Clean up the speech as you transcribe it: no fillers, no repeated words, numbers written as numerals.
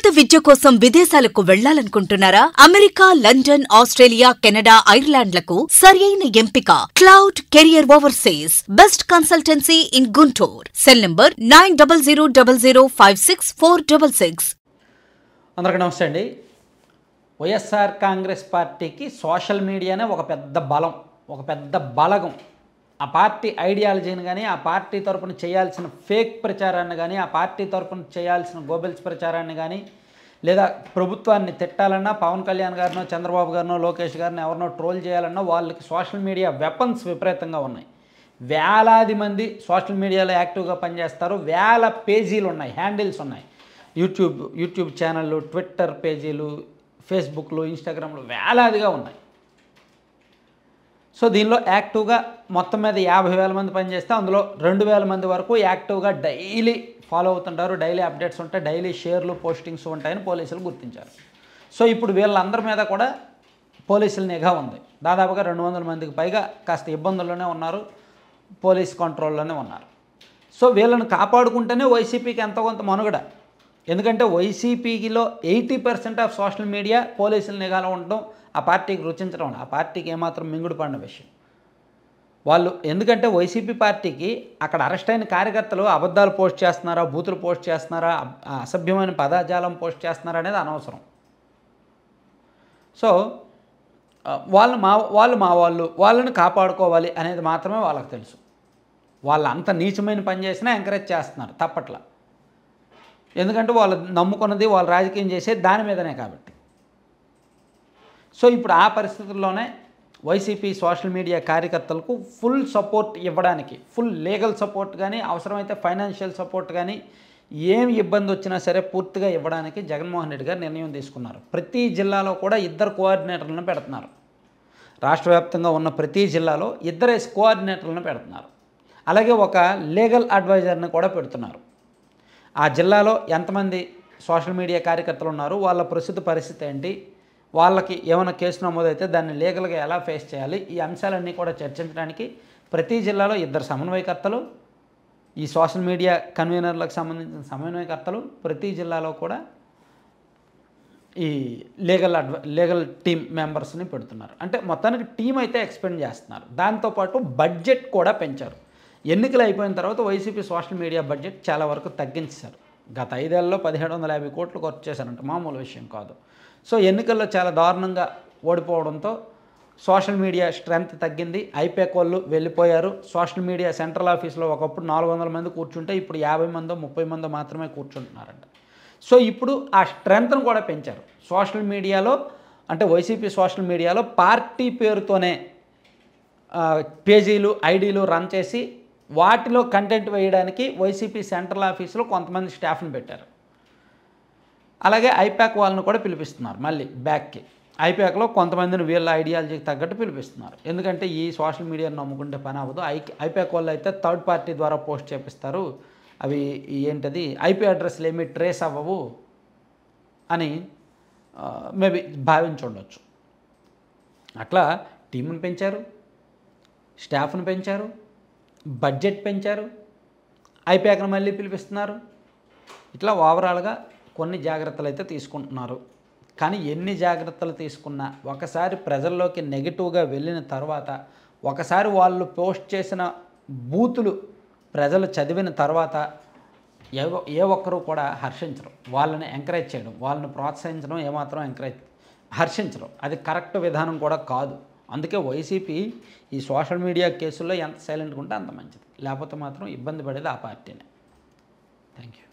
ఉన్నత విద్య కోసం విదేశాలకు వెళ్లాలనుకుంటున్నారా? అమెరికా, లండన్, ఆస్ట్రేలియా, కెనడా, ఐర్లాండ్లకు సరియైన ఎంపిక cloud career overseas. Best consultancy in Guntur. Cell number 9000056466. అందరికీ నమస్తే అండి. వైఎస్ఆర్ కాంగ్రెస్ పార్టీకి సోషల్ మీడియానే ఒక పెద్ద బలం, ఒక పెద్ద బలగం. ఆ పార్టీ ఐడియాలజీని కానీ, ఆ పార్టీ తరపున చేయాల్సిన ఫేక్ ప్రచారాన్ని కానీ, ఆ పార్టీ తరపున చేయాల్సిన గోబెల్స్ ప్రచారాన్ని కానీ, లేదా ప్రభుత్వాన్ని తిట్టాలన్నా, పవన్ కళ్యాణ్ గారినో, చంద్రబాబు గారినో, లోకేష్ గారినో ఎవరినో ట్రోల్ చేయాలన్నా వాళ్ళకి సోషల్ మీడియా వెపన్స్ విపరీతంగా ఉన్నాయి. వేలాది మంది సోషల్ మీడియాలో యాక్టివ్గా పనిచేస్తారు. వేల పేజీలు ఉన్నాయి, హ్యాండిల్స్ ఉన్నాయి. యూట్యూబ్ ఛానళ్ళు, ట్విట్టర్ పేజీలు, ఫేస్బుక్లు, ఇన్స్టాగ్రామ్లు వేలాదిగా ఉన్నాయి. సో దీనిలో యాక్టివ్గా మొత్తం మీద 50,000 మంది పనిచేస్తే అందులో 2,000 మంది వరకు యాక్టివ్గా డైలీ ఫాలో అవుతుంటారు. డైలీ అప్డేట్స్ ఉంటాయి, డైలీ షేర్లు, పోస్టింగ్స్ ఉంటాయని పోలీసులు గుర్తించారు. సో ఇప్పుడు వీళ్ళందరి మీద కూడా పోలీసుల నిఘా ఉంది. దాదాపుగా 200 మందికి పైగా కాస్త ఇబ్బందుల్లోనే ఉన్నారు, పోలీస్ కంట్రోల్లోనే ఉన్నారు. సో వీళ్ళని కాపాడుకుంటేనే వైసీపీకి ఎంతో కొంత మనుగడ. ఎందుకంటే వైసీపీలో 80% ఆఫ్ సోషల్ మీడియా పోలీసుల నిఘాలో ఉండడం ఆ పార్టీకి రుచించడం, ఆ పార్టీకి ఏమాత్రం మింగుడు పడిన విషయం. వాళ్ళు ఎందుకంటే వైసీపీ పార్టీకి అక్కడ అరెస్ట్ అయిన కార్యకర్తలు అబద్ధాలు పోస్ట్ చేస్తున్నారా, బూతులు పోస్ట్ చేస్తున్నారా, అసభ్యమైన పదజాలం పోస్ట్ చేస్తున్నారా అనేది అనవసరం. సో వాళ్ళని కాపాడుకోవాలి అనేది మాత్రమే వాళ్ళకి తెలుసు. వాళ్ళు అంత నీచమైన పని చేసినా ఎంకరేజ్ చేస్తున్నారు తప్పట్లా. ఎందుకంటే వాళ్ళు నమ్ముకున్నది, వాళ్ళు రాజకీయం చేసేది దాని మీదనే కాబట్టి. సో ఇప్పుడు ఆ పరిస్థితుల్లోనే వైసీపీ సోషల్ మీడియా కార్యకర్తలకు ఫుల్ సపోర్ట్ ఇవ్వడానికి, ఫుల్ లీగల్ సపోర్ట్ కానీ, అవసరమైతే ఫైనాన్షియల్ సపోర్ట్ కానీ, ఏమి ఇబ్బంది వచ్చినా సరే పూర్తిగా ఇవ్వడానికి జగన్మోహన్ రెడ్డి గారు నిర్ణయం తీసుకున్నారు. ప్రతి జిల్లాలో కూడా 2 కోఆర్డినేటర్లను పెడుతున్నారు. రాష్ట్ర వ్యాప్తంగా ఉన్న ప్రతి జిల్లాలో 2 కోఆర్డినేటర్లను పెడుతున్నారు. అలాగే ఒక లీగల్ అడ్వైజర్ని కూడా పెడుతున్నారు. ఆ జిల్లాలో ఎంతమంది సోషల్ మీడియా కార్యకర్తలు ఉన్నారు, వాళ్ళ ప్రస్తుత పరిస్థితి ఏంటి, వాళ్ళకి ఏమైనా కేసు నమోదైతే దాన్ని లీగల్గా ఎలా ఫేస్ చేయాలి, ఈ అంశాలన్నీ కూడా చర్చించడానికి ప్రతి జిల్లాలో 2 సమన్వయకర్తలు, ఈ సోషల్ మీడియా కన్వీనర్లకు సంబంధించిన సమన్వయకర్తలు ప్రతి జిల్లాలో కూడా ఈ లీగల్ టీమ్ మెంబర్స్ని పెడుతున్నారు. అంటే మొత్తానికి టీం అయితే ఎక్స్పెండ్ చేస్తున్నారు. దాంతోపాటు బడ్జెట్ కూడా పెంచారు. ఎన్నికలు అయిపోయిన తర్వాత వైసీపీ సోషల్ మీడియా బడ్జెట్ చాలా వరకు తగ్గించారు. గత 5 ఏళ్లలో 1,750 కోట్లు ఖర్చు చేశారంట, మామూలు విషయం కాదు. సో ఎన్నికల్లో చాలా దారుణంగా ఓడిపోవడంతో సోషల్ మీడియా స్ట్రెంగ్త్ తగ్గింది. ఐపాక్ వాళ్ళు వెళ్ళిపోయారు. సోషల్ మీడియా సెంట్రల్ ఆఫీస్లో ఒకప్పుడు 400 మంది కూర్చుంటే ఇప్పుడు 50 మందో 30 మందో మాత్రమే కూర్చుంటున్నారంట. సో ఇప్పుడు ఆ స్ట్రెంగ్త్ను కూడా పెంచారు. సోషల్ మీడియాలో అంటే వైసీపీ సోషల్ మీడియాలో పార్టీ పేరుతోనే పేజీలు, ఐడీలు రన్ చేసి వాటిలో కంటెంట్ వేయడానికి వైసీపీ సెంట్రల్ ఆఫీసులో కొంతమంది స్టాఫ్ని పెట్టారు. అలాగే ఐపాక్ వాళ్ళని కూడా పిలిపిస్తున్నారు మళ్ళీ బ్యాక్కి. ఐపాక్లో కొంతమందిని వీళ్ళ ఐడియాలజీకి తగ్గట్టు పిలిపిస్తున్నారు. ఎందుకంటే ఈ సోషల్ మీడియాను నమ్ముకుంటే పని అవ్వదు. ఐపాక్ వాళ్ళు అయితే థర్డ్ పార్టీ ద్వారా పోస్ట్ చేపిస్తారు, అవి ఏంటది ఐపీ అడ్రస్లు ఏమీ ట్రేస్ అవ్వవు అని మేబీ భావించుండొచ్చు. అట్లా టీంను పెంచారు, స్టాఫ్ను పెంచారు, బడ్జెట్ పెంచారు, ఐపాక్ను మళ్ళీ పిలిపిస్తున్నారు. ఇట్లా ఓవరాల్గా కొన్ని జాగ్రత్తలు అయితే తీసుకుంటున్నారు. కానీ ఎన్ని జాగ్రత్తలు తీసుకున్నా ఒకసారి ప్రజల్లోకి నెగిటివ్గా వెళ్ళిన తర్వాత, ఒకసారి వాళ్ళు పోస్ట్ చేసిన బూతులు ప్రజలు చదివిన తర్వాత ఏ ఒక్కరూ కూడా హర్షించరు. వాళ్ళని ఎంకరేజ్ చేయడం, వాళ్ళని ప్రోత్సహించడం ఏమాత్రం హర్షించరు. అది కరెక్ట్ విధానం కూడా కాదు. అందుకే వైసీపీ ఈ సోషల్ మీడియా కేసుల్లో ఎంత సైలెంట్గా ఉంటే అంత మంచిది. లేకపోతే మాత్రం ఇబ్బంది పడేది ఆ పార్టీనే. Thank you.